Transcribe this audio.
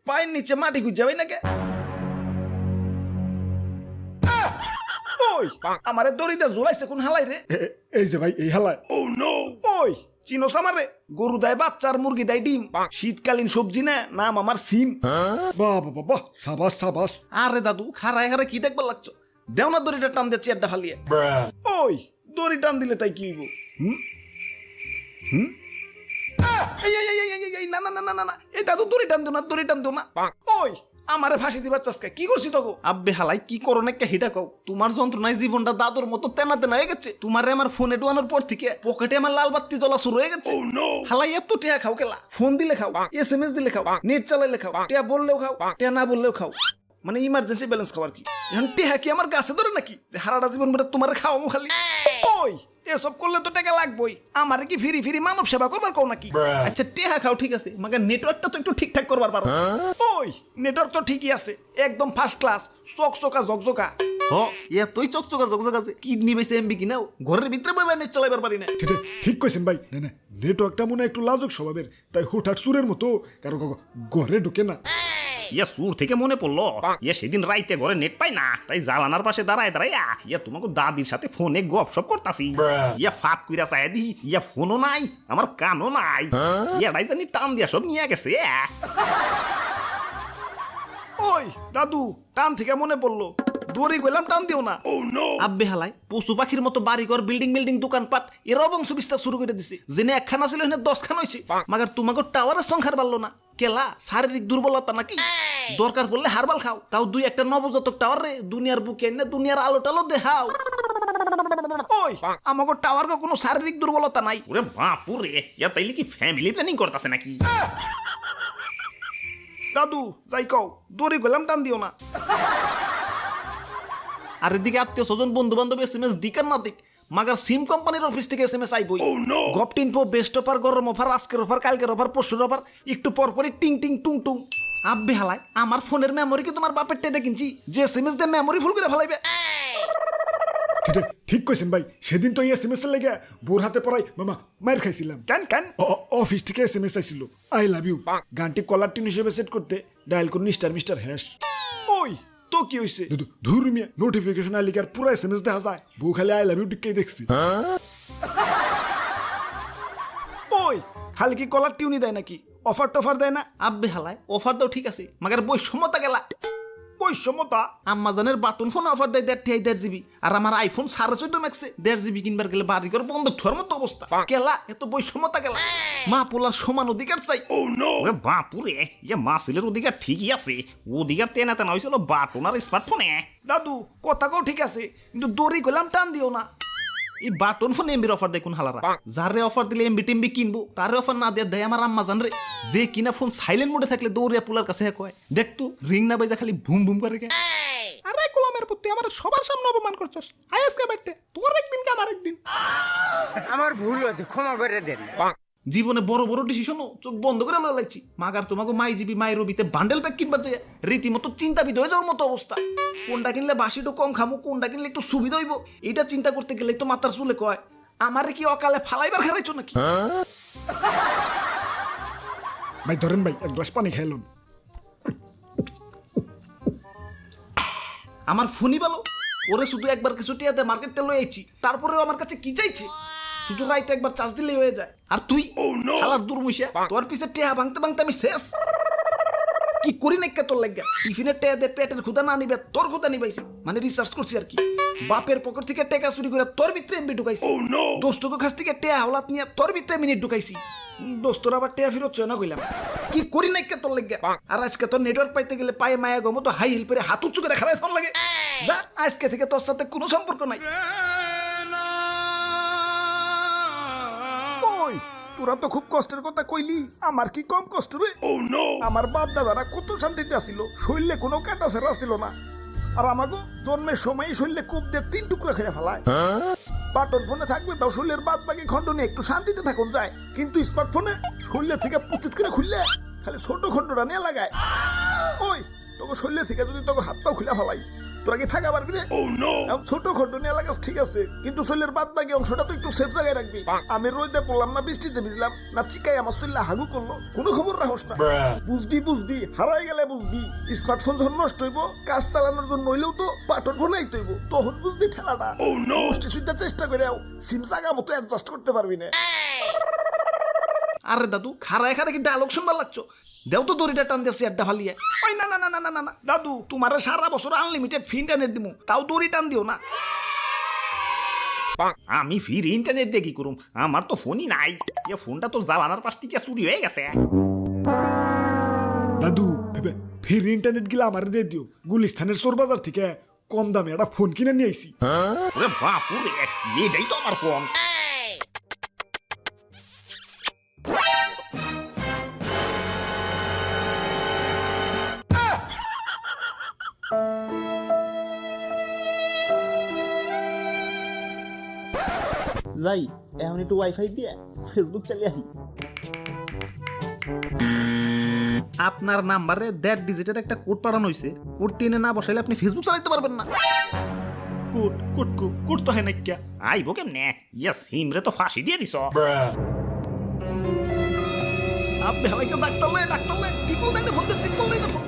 পায়ের নিচে মাটি খুঁজে যাবে নাকি? ওই আমারে দড়িতে ঝুলাইছে কোন হালাই রে? এই যে ভাই এই হালায়। ওই চিনোস আমারে? গরু দেয় বাচ্চা আর মুরগি দেয় ডিম, শীতকালীন সবজি না, নাম আমার সিম। বাহ বাহ বাহ, সাবাস সাবাস। আরে দাদু খারায় খারায় কি দেখবার লাগছো? দেও না দড়িটা টান দিয়ে চেয়ারটা ফালিয়ে। ওই দড়ি টান দিলে তাই কি হইব? না না না না না না, এই দাদু দড়ি টান দিও না, দড়ি টান দিও না। ওই আমারে ফাঁসি দিবার চাষকা কি করছি তোকে? আব্বে হালাই কি করো না হিটা কও। তোমার যন্ত্রণায় জীবনটা দাদুর মতো তেনা তেনা হয়ে গেছে। তোমারে আমার ফোনে ডুয়ানোর পর থেকে পকেটে আমার লাল বাতি জ্বলা শুরু হয়ে গেছে। হালাই এত টিয়া খাও কেলা? ফোন দিলে খাও, SMS দিলে খাও, নেট চালাইলে খাও, টিয়া বললেও খাও, টিয়া না বললেও খাও। মানে ইমার্জেন্সি ব্যালেন্স খাওয়ার কি? এখন টিয়া কি আমার গাছে ধরে নাকি হারাটা জীবন ভরে তোমার খাওয়াবো খালি? ওই এসব করলে তো টাকা লাগবেই। আমারে কি ফিরি ফিরি মানব সেবা করবার কও নাকি? আচ্ছা টেহা খাও ঠিক আছে, মাগে নেটওয়ার্কটা তো একটু ঠিকঠাক করবার পারো। ওই নেটওয়ার্ক তো ঠিকই আছে, একদম ফার্স্ট ক্লাস, চকচকা ঝকঝকা। এতই চকচকা ঝকঝকা আছে কিডনি বেশি এমবি কিনাও ঘরের ভিতরে বইবা নেট চালাইবার পারি না। ঠিক কইছেন ভাই। না না, নেটওয়ার্কটা মনে একটু লাজুক স্বভাবের, তাই হুটহাট সুরের মতো কারো ঘরে ঢুকে না। ইয়া সুর থেকে মনে পড়লো, ইয়া সেদিন রাইতে ঘরে নেট পাই না, তাই জালানার পাশে দাঁড়ায় দাঁড়াইয়া ইয়া তোমাকে দাদির সাথে ফোনে গপসপ করতাছি। ইয়া ফাঁক কইরা চাই দি, ইয়া ফোনও নাই, আমার কানও নাই। ইয়া রাইজানি টান দিয়া সব নিয়ে গেছে। ওই দাদু টান থেকে মনে পড়লো, দড়ি গেলাম টান দিও না। আব্বে হালাই পশু পাখির মতো বাড়িঘর বিল্ডিং বিল্ডিং দোকানপাট এরাও বংশ বিস্তার শুরু করে দিছে। জেনে একখানা ছিল এখানে 10 খান হয়েছে। মাগার তোমাকে টাওয়ারের সংখ্যার বাড়লো না কেলা? শারীরিক দুর্বলতা নাকি? দরকার পড়লে হারবাল খাও, তাও দুই একটা নবজাতক টাওয়ার রে দুনিয়ার বুকে এনে দুনিয়ার আলো টালো দেখাও। ওই আমাকে টাওয়ার কোনো শারীরিক দুর্বলতা নাই। ওরে বাপুরে, ইয়া তাইলে কি ফ্যামিলি প্ল্যানিং করতেছে নাকি? দাদু যাই কও, দড়ি গেলাম টান দিও না। আর এদিকে আত্মীয় স্বজন বন্ধু বান্ধব SMS দিক আর না দিক, মাগার সিম কোম্পানির অফিস থেকে SMS আইবই। গপটিন পো বেস্ট অফার, গরম অফার, আজকের অফার, কালকের অফার, পরশুর অফার, একটু পরপরই টিং টিং টুং টুং। আব্বে হালাই আমার ফোনের মেমোরি কি তোমার বাপের টেদে কিনছি যে SMS দিয়ে মেমোরি ফুল করে ফেলাইবে? ঠিক কইছেন ভাই। সেদিন তো SMS এর লেগে বোর হাতে পড়াই মামা মার খাইছিলাম। কেন অফিস থেকে SMS আইছিল, আই লাভ ইউ। গানটি কলার টিন হিসেবে সেট করতে ডায়াল করুন মিস্টার হ্যাশ। ওই তো কি হইছে? ধুর মিয়া, নোটিফিকেশন আইলে আর পুরো SMS দেখা যায়? বউ খালি আই লাভ ইউ টিকেই দেখছি। ওই খালি কি কলার টিউনি দেয় নাকি? অফার টফার দেয় না? আব্বে হালায় অফার দাও ঠিক আছে, মাগার বৈষম্যতা গেলা। বৈষম্যতা? আম্মাজানের বাটন ফোন অফার দেয় 1.5 GB, আর আমার আইফোন 14.5 ম্যাক্সে 1.5 GB কিনবার গেলে বাড়ি করে বন্ধ থর মতো অবস্থা। কেলা এত বৈষম্যতা গেলা? মা পোলার সমান অধিকার চাই। ওরে বাপুরে, ইয়া মাসিলের অধিকার ঠিকই আছে, অধিকার তেনা তেনা হয়েছিল বাটন আর স্মার্টফোনে। দাদু কথাটাও ঠিক আছে, কিন্তু দড়ি গেলাম টান দিও না। এই বাটন ফোন এমবির অফার দেখুন হালারা, যারে অফার দিলে এমবি টেমবি কিনবো তারে অফার না দিয়ে দেয় আমার আম্মা জান রে। যে কিনা ফোন সাইলেন্ট মোডে থাকলে দৌড়িয়া পুলার কাছে কয় দেখতো রিং না বাজা খালি ভুম ভুম করে। আরে গোলামের পুত্র আমার সবার সামনে অপমান করছস, আইএসকে বাইতে তোর একদিন কি আমার একদিন। আমার ভুল হয়েছে, ক্ষমা করে দেন। জীবনে বড় বড় ডিসিশনও চোখ বন্ধ করে লাইছি। মাগার তোমাকে মাই জিবি মাই রবিতে বান্ডেল প্যাক কিনবার যায় রীতিমতো চিন্তাবিদ হয়ে যাওয়ার মতো অবস্থা। কোনটা কিনলে বাসিটা কম খামু, কোনটা কিনলে একটু সুবিধা হইব, এটা চিন্তা করতে গেলে তো মাথার চুলে কয় আমারে কি অকালে ফালাইবার খারাইছো নাকি? ভাই ধরেন ভাই, এক গ্লাস পানি খাইলাম। আমার ফোনই ভালো, ওরে শুধু একবার কিছু টিয়াতে মার্কেট তেল লইছি, তারপরেও আমার কাছে কি চাইছে? শুধু রাইতে একবার চার্জ দিলেই হয়ে যায়। আর তুই হালার দুর্মুষিয়া, তোর পিছে টেহা ভাঙতে ভাঙতে আমি শেষ। কি করি নাকি তোর লাগা? টিফিনের টেহা দে পেটের ক্ষুদা না নিবে, তোর ক্ষুদা নিবাইছি, মানে রিসার্চ করছি আর কি। বাপের পকেট থেকে টেকা চুরি করে তোর ভিতরে এমবি ঢুকাইছি, দোস্তকে কাছ থেকে টেহা হলাত নিয়ে তোর ভিতরে মিনিট ঢুকাইছি। দোস্তর আবার টেহা ফেরত চয় না কইলাম। কি করি নাকি তোর লাগা? আর আজকে তোর নেটওয়ার্ক পাইতে গেলে পায়ে মায়া গমো তো হাই হিল পরে হাত উঁচু করে খেলায় ফোন লাগে। যা, আজকে থেকে তোর সাথে কোনো সম্পর্ক নাই। তোরা তো খুব কষ্টের কথা কইলি, আমার কি কম কষ্ট রে? আমার বাপ দাদারা কত শান্তিতে আসিল, শরীরে কোনো কাটা ছেড়া ছিল না। আর আমাকে জন্মের সময় শরীরে কূপ দিয়ে 3 টুকরা খেয়ে ফেলায়। বাটন ফোনে থাকবে তাও শরীরের বাদ বাকি খন্ড নিয়ে একটু শান্তিতে থাকুন যায়, কিন্তু স্মার্টফোনে শরীরে থেকে পুচুট করে খুললে খালি ছোট খন্ডটা নিয়ে লাগায়। ওই তোকে শরীরে থেকে যদি তোকে হাত পাও খুলে ফেলাই, তোরা কি থাকা পারবি রে? এখন ছোট খটো নিয়ে লাগাস ঠিক আছে, কিন্তু শরীরের বাদ বাকি অংশটা তো একটু সেফ জায়গায় রাখবি। আমি রোদে পড়লাম না, বৃষ্টিতে ভিজলাম না, চিকাই আমার শরীরে হাগু করলো, কোনো খবর রাখস না। বুঝবি হারাই গেলে বুঝবি। স্মার্টফোন যখন নষ্ট হইব, কাজ চালানোর জন্য হইলেও তো বাটন ফোন আইতে হইব, তখন বুঝবি ঠেলাটা। মুষ্টি সুদ্ধা চেষ্টা করে সিম জাগা মতো অ্যাডজাস্ট করতে পারবি না। আরে দাদু খারায় কি ডায়লগ শুনবার লাগছো? দেও তো দড়িটা টান দিয়েছি আড্ডা ফালিয়ে। ওই না না না না না না দাদু, তোমার সারা বছর আনলিমিটেড ফ্রি ইন্টারনেট দিমু, তাও দড়ি টান দিও না। আমি ফ্রি ইন্টারনেট দিয়ে কি করুম? আমার তো ফোনই নাই। এ ফোনটা তো জ্বালানার পাশ থেকে চুরি হয়ে গেছে। দাদু ফির ইন্টারনেট গিলা আমার দিয়ে দিও, গুলিস্তানের চোর বাজার থেকে কম দামে একটা ফোন কিনে নিয়ে আইছি। ওরে বাপুরে, এটাই তো আমার ফোন। যাই এখন একটু ওয়াইফাই দিয়ে ফেসবুক চালিয়ে আহি। আপনার নাম্বারে 1.5 ডিজিটের একটা কোড পাঠানো হয়েছে, কোডটি এনে না বসাইলে আপনি ফেসবুক চালাতে পারবেন না। কোড তো হয় না কিয়া আইব কেমনে? ইয়েস হিমরে তো ফাঁসি দিয়ে দিছ। আপনি হালাইকে ডাক্তার লাই টিপল দেন ফোন।